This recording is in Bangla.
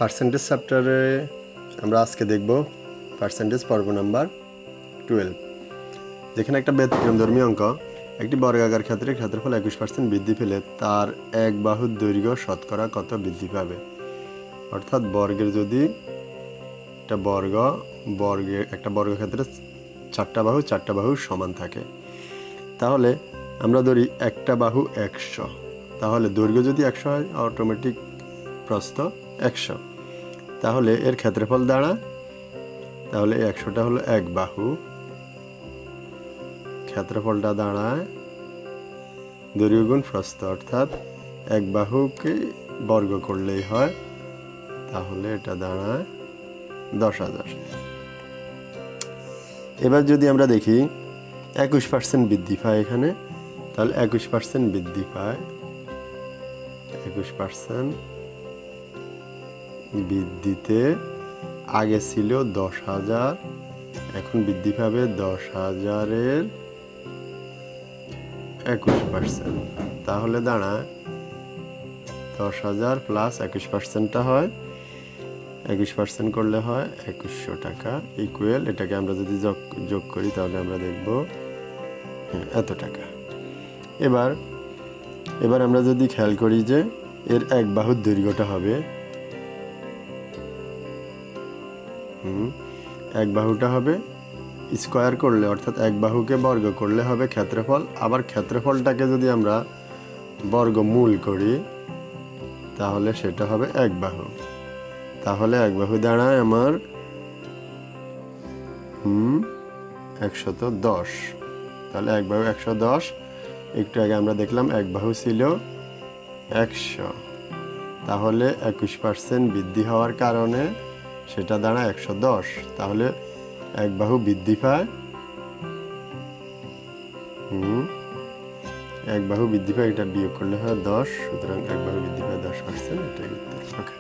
পার্সেন্টেজ চ্যাপ্টারে আমরা আজকে দেখব পার্সেন্টেজ পর্ব নাম্বার 12, যেখানে একটা ব্যতিক্রমধর্মী অঙ্ক। একটি বর্গাকার ক্ষেত্রের ক্ষেত্রফল 21% বৃদ্ধি পেলে তার এক বাহুর দৈর্ঘ্য শতকরা কত বৃদ্ধি পাবে। অর্থাৎ বর্গের যদি একটা বর্গক্ষেত্রে চারটা বাহু সমান থাকে, তাহলে আমরা ধরি একটা বাহু 100, তাহলে দৈর্ঘ্য যদি 100 হয় অটোমেটিক প্রস্থ 100, তাহলে এর ক্ষেত্রফল দাঁড়ায়, তাহলে 100টা হলো এক বাহু, ক্ষেত্রফলটা দাঁড়ায় দৈর্ঘ্য গুণ প্রস্থ, অর্থাৎ এক বাহুকে বর্গ করলেই হয়, তাহলে এটা দাঁড়ায় 10,000। এবার যদি আমরা দেখি 21% বৃদ্ধি পায় এখানে, তাহলে 21% বৃদ্ধি পায়, 21% বৃদ্ধিতে আগে ছিল 10,000, এখন বৃদ্ধি পাবে 10,000-এর 21%, তাহলে দাঁড়ায় 10,000 প্লাস 21%টা হয় 21% করলে হয় 2100 টাকা, ইকুয়াল এটাকে আমরা যদি যোগ করি তাহলে আমরা দেখব এত টাকা। এবার আমরা যদি খেয়াল করি যে এর এক বাহুর দৈর্ঘ্যটা হবে, এক বাহুটা হবে স্কোয়ার করলে, অর্থাৎ এক বাহুকে বর্গ করলে হবে ক্ষেত্রফল, আবার ক্ষেত্রফলটাকে যদি আমরা বর্গমূল করি তাহলে সেটা হবে এক বাহু, তাহলে এক বাহু দাঁড়ায় আমার 110, তাহলে এক বাহু 110। একটু আগে আমরা দেখলাম এক বাহু ছিল 100, তাহলে 21% বৃদ্ধি হওয়ার কারণে সেটা দাঁড়ায় 110, তাহলে এক বাহু বৃদ্ধি পায়, এক বাহু বৃদ্ধি পায়, এটা বিয়োগ করলে হয় 10, সুতরাং এক বাহু বৃদ্ধি পায় 10%, এটাই উত্তর। ওকে।